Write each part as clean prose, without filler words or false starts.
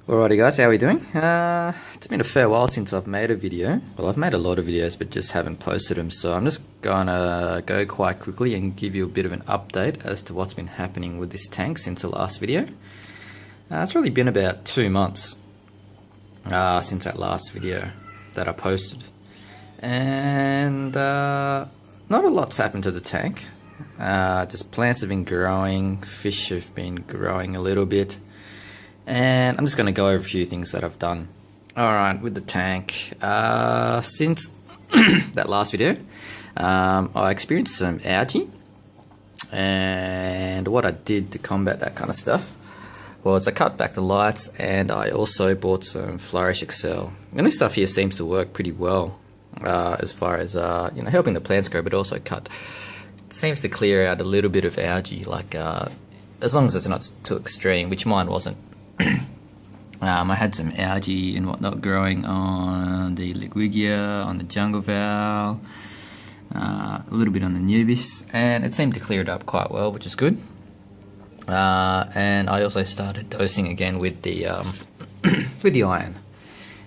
Alrighty guys, how are we doing? It's been a fair while since I've made a video. Well, I've made a lot of videos but just haven't posted them, so I'm just gonna go quite quickly and give you a bit of an update as to what's been happening with this tank since the last video. It's really been about 2 months since that last video that I posted, and not a lot's happened to the tank. Just plants have been growing, fish have been growing a little bit. And I'm just going to go over a few things that I've done. Alright, with the tank, since that last video, I experienced some algae, and what I did to combat that kind of stuff was I cut back the lights, and I also bought some Flourish Excel. And this stuff here seems to work pretty well as far as helping the plants grow, but also seems to clear out a little bit of algae, like as long as it's not too extreme, which mine wasn't. I had some algae and whatnot growing on the Liguigia, on the jungle valve, a little bit on the nubis, and it seemed to clear it up quite well, which is good. And I also started dosing again with the with the iron,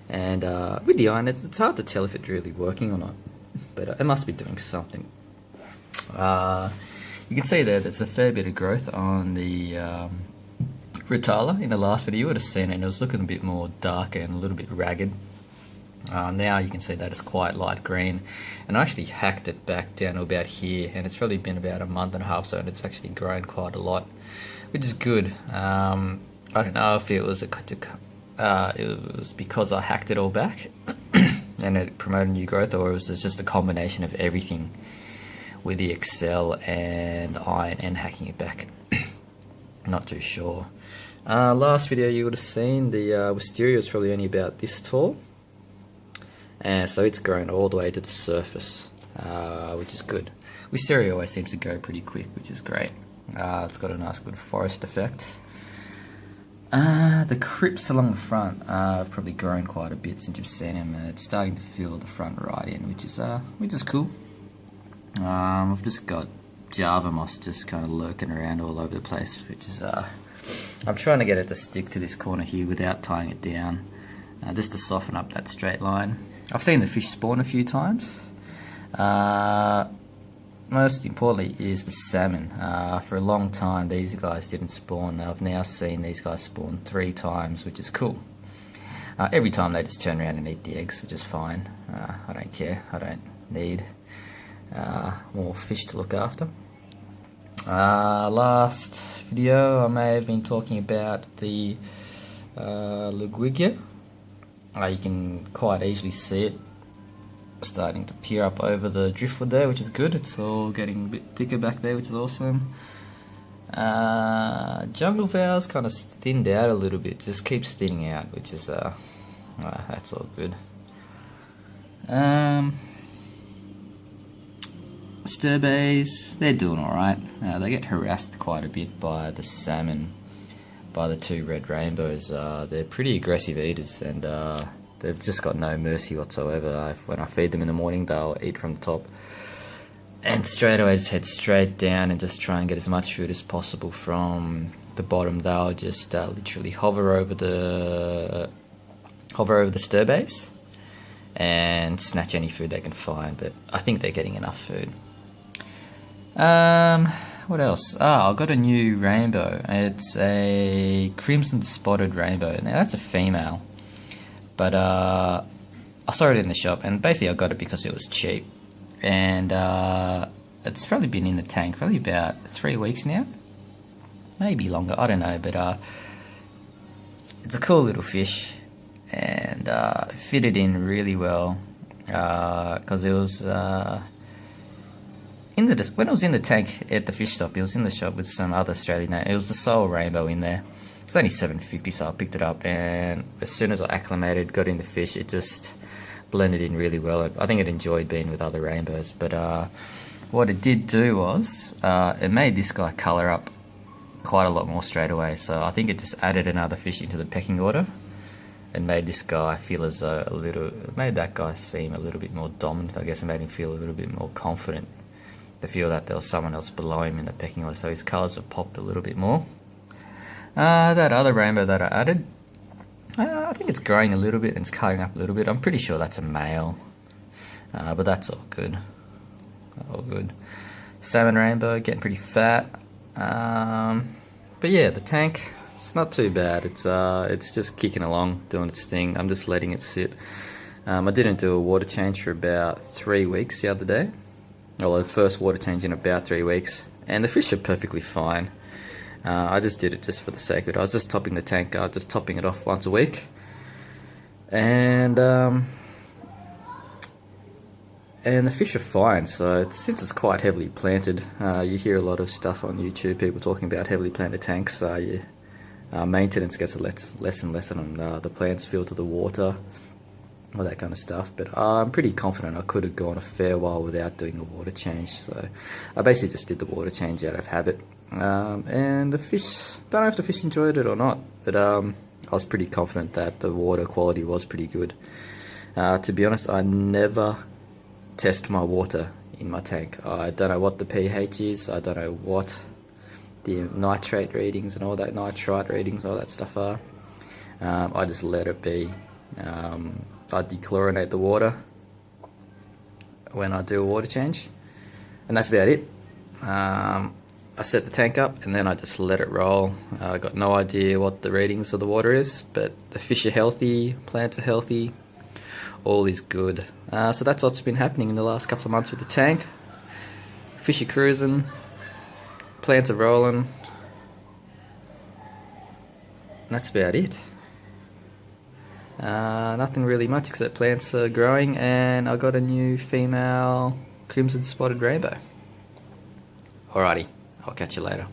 and with the iron it's hard to tell if it's really working or not, but it must be doing something. You can see there's a fair bit of growth on the Rotala. In the last video you would have seen it, and it was looking a bit more darker and a little bit ragged. Now you can see that it's quite light green, and I actually hacked it back down to about here, and it's probably been about a month and a half so, and it's actually grown quite a lot, which is good. I don't know if it was because I hacked it all back and it promoted new growth, or it was just a combination of everything with the Excel and iron and hacking it back. Not too sure. Last video you would have seen the wisteria is probably only about this tall, and so it's grown all the way to the surface, which is good. Wisteria always seems to go pretty quick, which is great. It's got a nice good forest effect. The crypts along the front have probably grown quite a bit since you've seen them, and it's starting to fill the front right in, which is cool. I've just got Java moss just kind of lurking around all over the place, which is I'm trying to get it to stick to this corner here without tying it down, just to soften up that straight line. I've seen the fish spawn a few times. Most importantly is the salmon. For a long time these guys didn't spawn. I've now seen these guys spawn 3 times, which is cool. Every time they just turn around and eat the eggs, which is fine. I don't care. I don't need more fish to look after. Last video I may have been talking about the Liguigia. You can quite easily see it starting to peer up over the driftwood there, which is good. It's all getting a bit thicker back there, which is awesome. Jungle valves kind of thinned out a little bit, just keeps thinning out, which is that's all good. Sturbays, they're doing alright. They get harassed quite a bit by the salmon, by the 2 red rainbows. They're pretty aggressive eaters, and they've just got no mercy whatsoever. When I feed them in the morning, they'll eat from the top and straight away just head straight down and just try and get as much food as possible from the bottom. They'll just literally hover over the sturbays and snatch any food they can find, but I think they're getting enough food. What else? I've got a new rainbow. It's a crimson spotted rainbow. Now that's a female, but I saw it in the shop, and basically I got it because it was cheap, and it's probably been in the tank probably about 3 weeks now, maybe longer, I don't know, but it's a cool little fish, and fitted in really well, because it was when it was in the tank at the fish shop. It was in the shop with some other Australian. It was the sole rainbow in there. It was only $7.50, so I picked it up, and as soon as I acclimated, got in the fish, it just blended in really well. I think it enjoyed being with other rainbows, but what it did do was it made this guy colour up quite a lot more straight away, so I think it just added another fish into the pecking order and made this guy feel as though it made that guy seem a little bit more dominant, I guess. It made him feel a little bit more confident, to feel that there was someone else below him in the pecking order, so his colours have popped a little bit more. That other rainbow that I added, I think it's growing a little bit and it's cutting up a little bit. I'm pretty sure that's a male, but that's all good. All good. Salmon rainbow getting pretty fat. But yeah, the tank, it's not too bad. It's just kicking along, doing its thing. I'm just letting it sit. I didn't do a water change for about 3 weeks the other day. Well, the first water change in about 3 weeks, and the fish are perfectly fine. I just did it just for the sake of it. I was just topping the tank up, just topping it off once a week. And the fish are fine. So since it's quite heavily planted, you hear a lot of stuff on YouTube, people talking about heavily planted tanks. Maintenance gets less and less on them. The plants filter the water, all that kind of stuff. But I'm pretty confident I could have gone a fair while without doing a water change. So I basically just did the water change out of habit. And the fish, don't know if the fish enjoyed it or not, but I was pretty confident that the water quality was pretty good. To be honest, I never test my water in my tank. I don't know what the pH is, I don't know what the nitrate readings and all that, nitrite readings, all that stuff are. I just let it be. I dechlorinate the water when I do a water change, and that's about it. I set the tank up and then I just let it roll. I got no idea what the readings of the water is, but the fish are healthy, plants are healthy, all is good. So that's what's been happening in the last couple of months with the tank. Fish are cruising, plants are rolling, and that's about it. Nothing really much except plants are growing, and I got a new female crimson spotted rainbow. Alrighty, I'll catch you later.